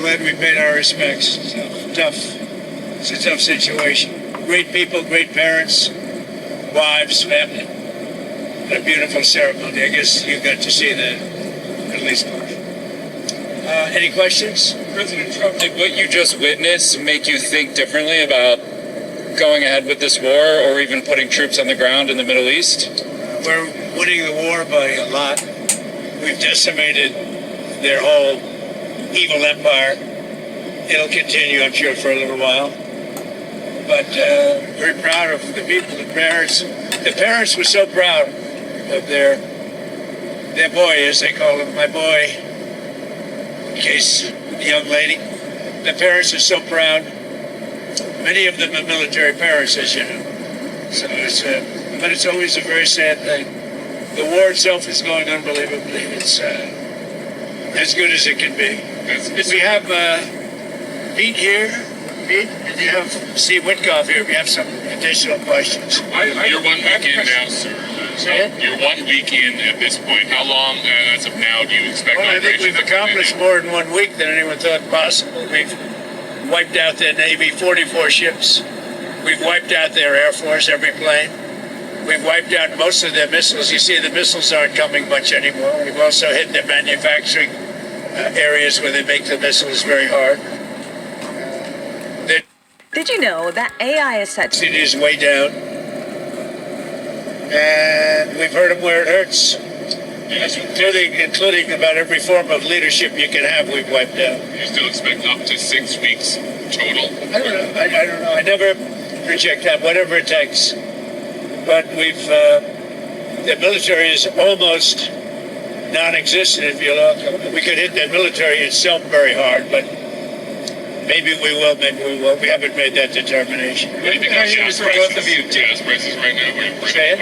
glad we paid our respects. It's a tough situation. Great people, great parents, wives, family. A beautiful ceremony. I guess you got to see that, at least part. Any questions? President Trump, did what you just witnessed make you think differently about going ahead with this war or even putting troops on the ground in the Middle East? We're winning the war by a lot. We've decimated their whole evil empire. It'll continue, I'm sure, for a little while. But very proud of the people, the parents. The parents were so proud of their boy, as they call him, my boy, in case the young lady. The parents are so proud. Many of them are military parents, as you know. So but it's always a very sad thing. The war itself is going unbelievably. It's as good as it can be. We have Pete here. Pete, and you have Steve Witkoff here. We have some additional questions. You're 1 week in now, sir. You're 1 week in at this point. How long, as of now, do you expect? Well, I think we've accomplished more in 1 week than anyone thought possible. We've wiped out their Navy, 44 ships. We've wiped out their Air Force, every plane. We've wiped out most of their missiles. You see, the missiles aren't coming much anymore. We've also hit their manufacturing areas where they make the missiles very hard. Did you know that AI is such? It is way down. And we've heard them where it hurts. Including about every form of leadership you can have, we've wiped out. You still expect up to 6 weeks total? I don't know. I don't know. I never project that, whatever it takes. But the military is almost non-existent, if you look. We could hit the military itself very hard, but maybe we will, maybe we won't. We haven't made that determination. What do you think about gas prices? Gas prices right now?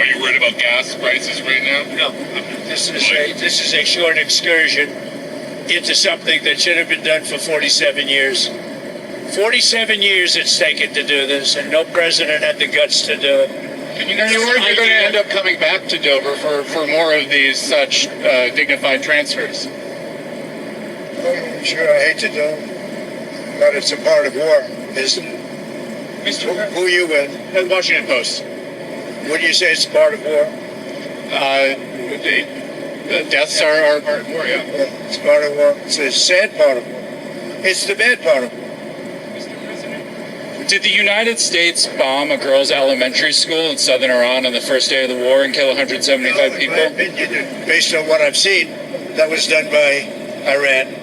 Are you worried about gas prices right now? No. This is a short excursion into something that should have been done for 47 years. 47 years it's taken to do this, and no president had the guts to do it. You're worried you're going to end up coming back to Dover for more of these such dignified transfers? Sure, I hate to do it, but it's a part of war, isn't it? Who are you with? The Washington Post. Would you say it's part of war? The deaths are part of war, yeah. It's part of war. It's a sad part of war. It's the bad part of war. Did the United States bomb a girls' elementary school in southern Iran on the first day of the war and kill 175 people? In my opinion, based on what I've seen, that was done by Iran.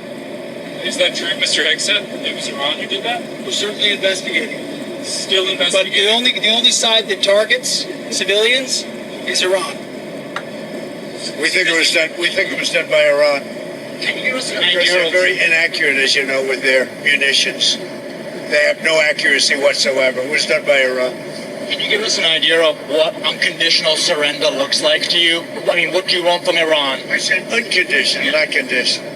Is that true, Mr. Hegseth? It was Iran who did that? We're certainly investigating. Still But investigating? the only side that targets civilians is Iran. We think it was done by Iran. Can you give us an Because they're very inaccurate, as you know, with their munitions. They have no accuracy whatsoever. It was done by Iran. Can you give us an idea of what unconditional surrender looks like to you? I mean, what do you want from Iran? I said unconditional, not conditional.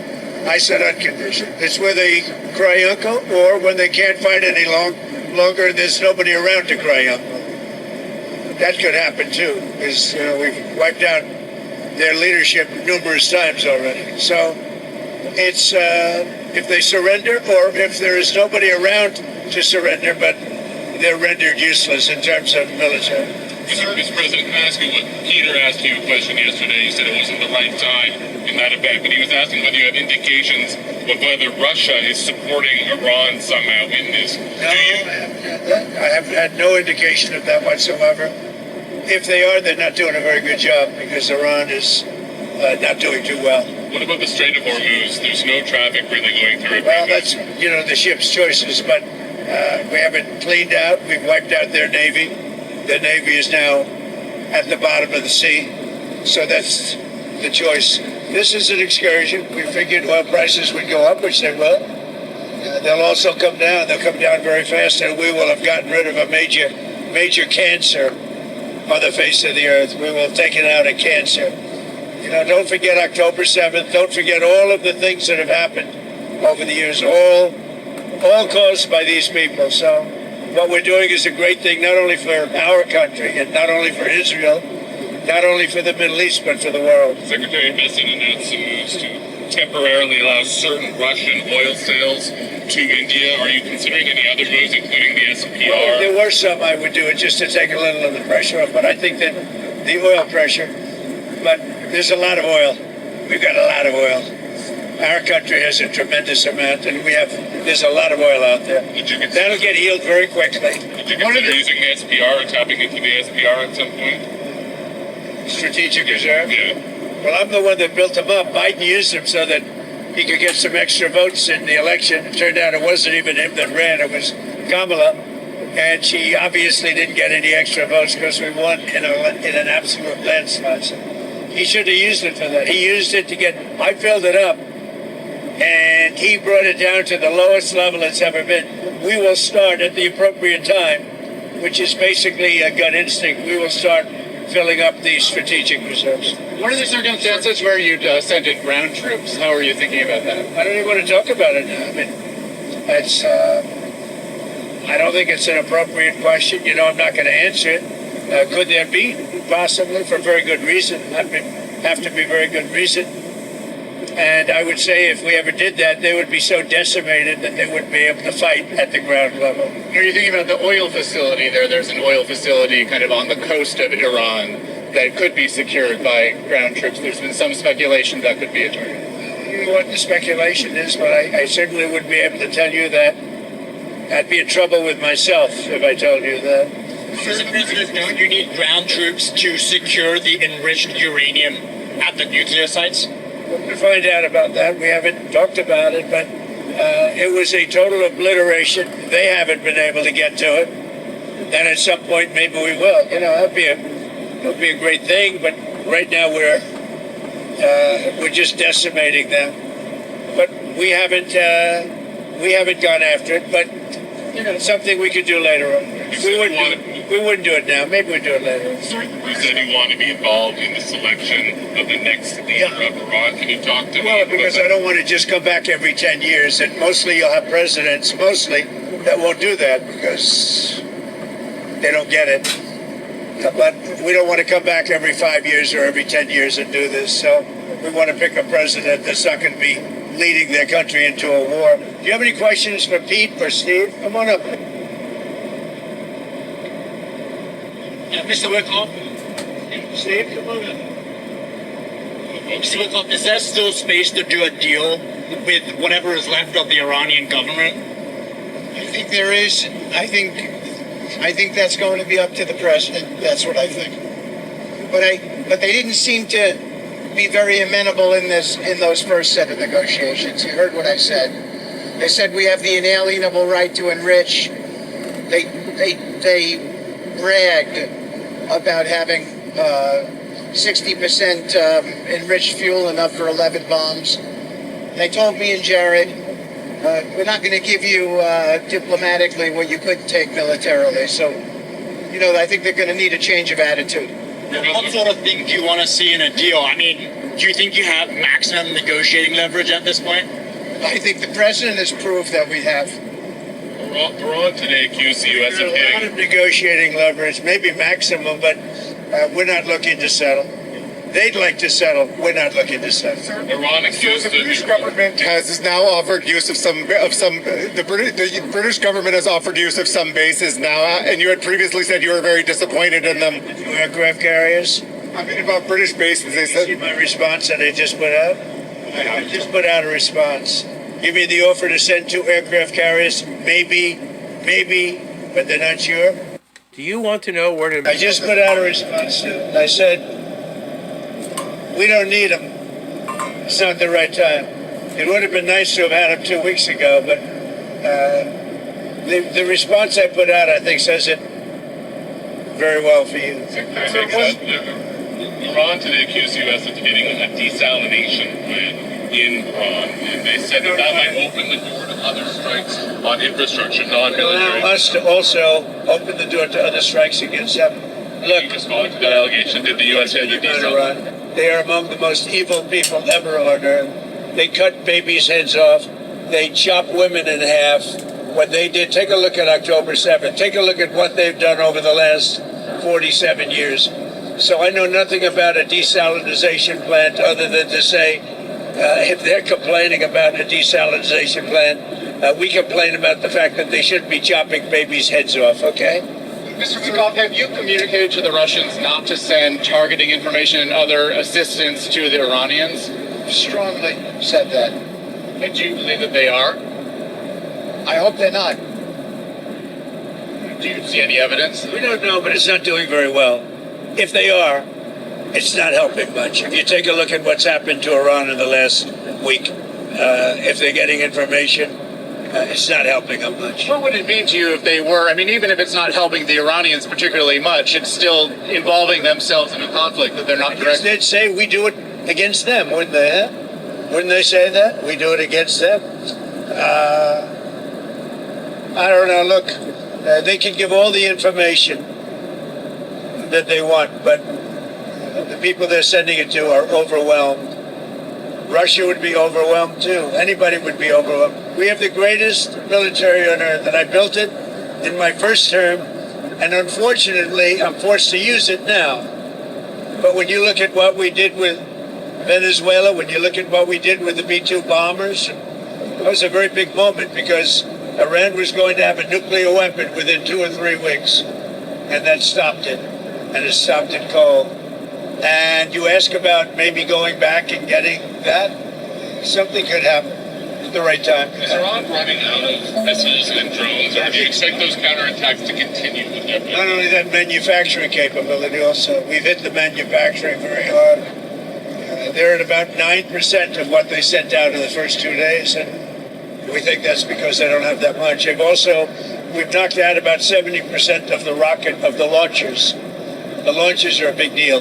I said unconditional. It's where they cry uncle, or when they can't fight any longer and there's nobody around to cry uncle. That could happen too, because we've wiped out their leadership numerous times already. So it's if they surrender, or if there is nobody around to surrender, but they're rendered useless in terms of military. Mr. President, can I ask you what Peter asked you a question yesterday? You said it wasn't the right time in that event, but he was asking whether you have indications of whether Russia is supporting Iran somehow in this. No, I have had no indication of that whatsoever. If they are, they're not doing a very good job, because Iran is not doing too well. What about the Strait of Hormuz? There's no traffic really going through it. Well, that's, the ship's choices, but we haven't cleaned out. We've wiped out their Navy. The Navy is now at the bottom of the sea, so that's the choice. This is an excursion. We figured oil prices would go up, which they will. They'll also come down. They'll come down very fast, and we will have gotten rid of a major cancer on the face of the earth. We will have taken out a cancer. Don't forget October 7th. Don't forget all of the things that have happened over the years, all caused by these people. So what we're doing is a great thing, not only for our country and not only for Israel, not only for the Middle East, but for the world. Secretary Bessent announced some moves to temporarily allow certain Russian oil sales to India. Are you considering any other moves, including the Well, if SPR? there were some, I would do it just to take a little of the pressure off. But I think that the oil pressure, but there's a lot of oil. We've got a lot of oil. Our country has a tremendous amount, and there's a lot of oil out there. Did you consider, That'll get healed very quickly. did you consider using the SPR or tapping into the SPR at some point? Strategic reserve. Yeah. Well, I'm the one that built them up. Biden used them so that he could get some extra votes in the election. It turned out it wasn't even him that ran. It was Kamala. And she obviously didn't get any extra votes because we won in an absolute landslide. So he should have used it for that. He used it I filled it up. And he brought it down to the lowest level it's ever been. We will start at the appropriate time, which is basically a gut instinct. We will start filling up these strategic reserves. What are the circumstances where you'd send in ground troops? How are you thinking about that? I don't even want to talk about it now. I mean, it's, I don't think it's an appropriate question. You know, I'm not going to answer it. Could there be? Possibly, for very good reason. Have to be very good reason. And I would say if we ever did that, they would be so decimated that they wouldn't be able to fight at the ground level. Are you thinking about the oil facility there? There's an oil facility kind of on the coast of Iran that could be secured by ground troops. There's been some speculation that could be a target. You know what the speculation is, but I certainly wouldn't be able to tell you that. I'd be in trouble with myself if I told you that. Mr. President, don't you need ground troops to secure the enriched uranium at the nuclear sites? We'll find out about that. We haven't talked about it, but it was a total obliteration. They haven't been able to get to it. Then at some point, maybe we will. You know, it'll be a great thing. But right now, we're just decimating them. But we haven't gone after it. But you know, it's something we could do later on. We wouldn't do it now. Maybe we'd do it later. You said you want to be involved in the selection of the next leader of Iran. Can you talk to me? Well, because I don't want to just come back every 10 years. And mostly you'll have presidents, that won't do that because they don't get it. But we don't want to come back every 5 years or every 10 years and do this. So we want to pick a president that's not going to be leading their country into a war. Do you have any questions for Pete or Steve? Come on up. Mr. Wickoff? Steve, come on up. Mr. Wickoff, is there still space to do a deal with whatever is left of the Iranian government? I think there is. I think that's going to be up to the president. That's what I think. But they didn't seem to be very amenable in those first set of negotiations. You heard what I said. They said we have the inalienable right to enrich. They bragged about having 60% enriched fuel, enough for 11 bombs. They told me and Jared, we're not going to give you diplomatically what you couldn't take militarily. So, you know, I think they're going to need a change of attitude. What sort of thing do you want to see in a deal? I mean, do you think you have maximum negotiating leverage at this point? I think the president has proved that we have. Iran today accused the U.S. of A lot getting of negotiating leverage, maybe maximum, but we're not looking to settle. They'd like to settle. We're not looking to settle. Iran accused The British government has now offered use of the British government has offered use of some bases now, and you had previously said you were very disappointed in them. Aircraft carriers. I mean, about British bases, they See said. my response that I just put out? I just put out a response. You mean the offer to send 2 aircraft carriers? Maybe, but they're not sure. Do you want to know where to... I just put out a response to it. I said, we don't need them. It's not the right time. It would have been nice to have had them 2 weeks ago, but the response I put out, I think, says it very well for you. Iran today accused the U.S. of getting a desalination plant in Iran, and they said that might open the door to other strikes on infrastructure, non-military. Allow us to also open the door to other strikes against them. Look, In response to that allegation, did the U.S. have you desalination? Iran. They are among the most evil people ever on earth. They cut babies' heads off. They chop women in half. What they did, take a look at October 7th. Take a look at what they've done over the last 47 years. So I know nothing about a desalinization plant other than to say If they're complaining about a desalinization plant, we complain about the fact that they shouldn't be chopping babies' heads off, okay? Mr. Petkov, have you communicated to the Russians not to send targeting information and other assistance to the Iranians? Strongly said that. And do you believe that they are? I hope they're not. Do you see any evidence? We don't know, but it's not doing very well. If they are, it's not helping much. If you take a look at what's happened to Iran in the last week, if they're getting information, it's not helping them much. What would it mean to you if they were? I mean, even if it's not helping the Iranians particularly much, it's still involving themselves in a conflict that they're not directly. They'd say we do it against them, wouldn't they? Huh? Wouldn't they say that? We do it against them? I don't know. Look, they can give all the information that they want, but the people they're sending it to are overwhelmed. Russia would be overwhelmed too. Anybody would be overwhelmed. We have the greatest military on earth, and I built it in my first term, and unfortunately, I'm forced to use it now. But when you look at what we did with Venezuela, when you look at what we did with the B-2 bombers, that was a very big moment because Iran was going to have a nuclear weapon within 2 or 3 weeks, and that stopped it, and it stopped it cold. And you ask about maybe going back and getting that, something could happen at the right time. Is Iran running out of missiles and drones, or do you expect those counterattacks to continue with their Not only that, manufacturing capability also. We've hit the manufacturing very hard. They're at about 9% of what they sent out in the first 2 days, and we think that's because they don't have that much. We've knocked out about 70% of the launchers. The launchers are a big deal.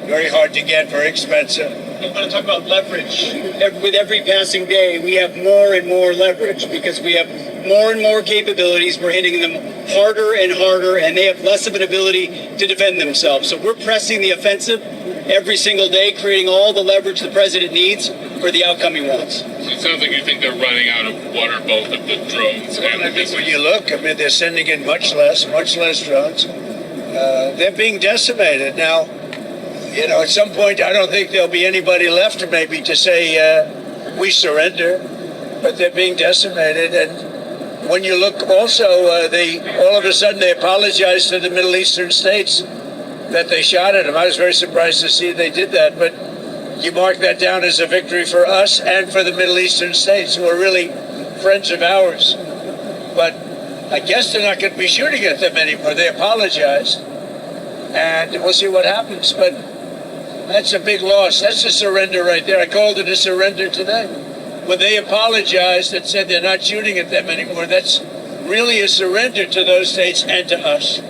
Very hard to get, very expensive. I'm going to talk about leverage. With every passing day, we have more and more leverage because we have more and more capabilities. We're hitting them harder and harder, and they have less of an ability to defend themselves. So we're pressing the offensive every single day, creating all the leverage the president needs for the outcoming ones. So it sounds like you think they're running out of water, both of the drones and the missiles. When you look, I mean, they're sending in much less drones. They're being decimated. Now, you know, at some point, I don't think there'll be anybody left maybe to say, we surrender, but they're being decimated. And when you look also, all of a sudden they apologized to the Middle Eastern states that they shot at them. I was very surprised to see they did that, but you mark that down as a victory for us and for the Middle Eastern states who are really friends of ours. But I guess they're not going to be shooting at them anymore. They apologized, and we'll see what happens. But that's a big loss. That's a surrender right there. I called it a surrender today. When they apologized and said they're not shooting at them anymore, that's really a surrender to those states and to us.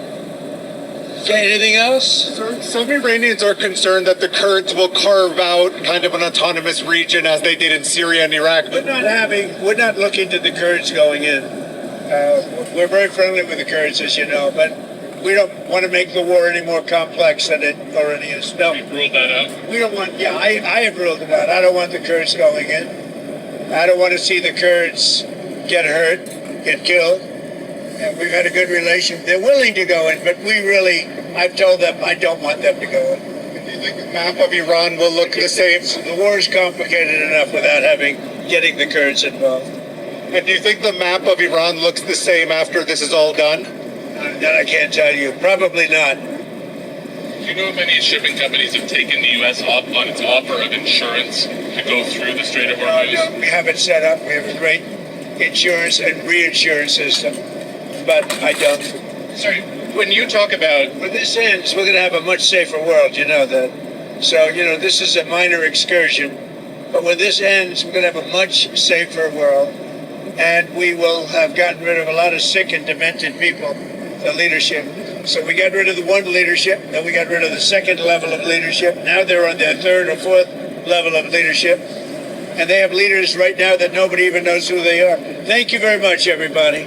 Okay, anything else? Some Iranians are concerned that the Kurds will carve out kind of an autonomous region as they did in Syria and Iraq. We're not looking to the Kurds going in. We're very friendly with the Kurds, as you know, but we don't want to make the war any more complex than it already is. No. You've ruled that out? We don't want, I have ruled it out. I don't want the Kurds going in. I don't want to see the Kurds get hurt, get killed. And we've had a good relation. They're willing to go in, but I've told them I don't want them to go in. Do you think the map of Iran will look the same? The war is complicated enough without getting the Kurds involved. And do you think the map of Iran looks the same after this is all done? That I can't tell you. Probably not. Do you know if any shipping companies have taken the U.S. up on its offer of insurance to go through the Strait of Hormuz? We have it set up. We have a great insurance and reinsurance system, but I don't. Sorry, when you talk about... When this ends, we're going to have a much safer world, you know that. So, this is a minor excursion, but when this ends, we're going to have a much safer world, and we will have gotten rid of a lot of sick and demented people, the leadership. So we got rid of the one leadership, then we got rid of the second level of leadership. Now they're on their third or fourth level of leadership. And they have leaders right now that nobody even knows who they are. Thank you very much, everybody.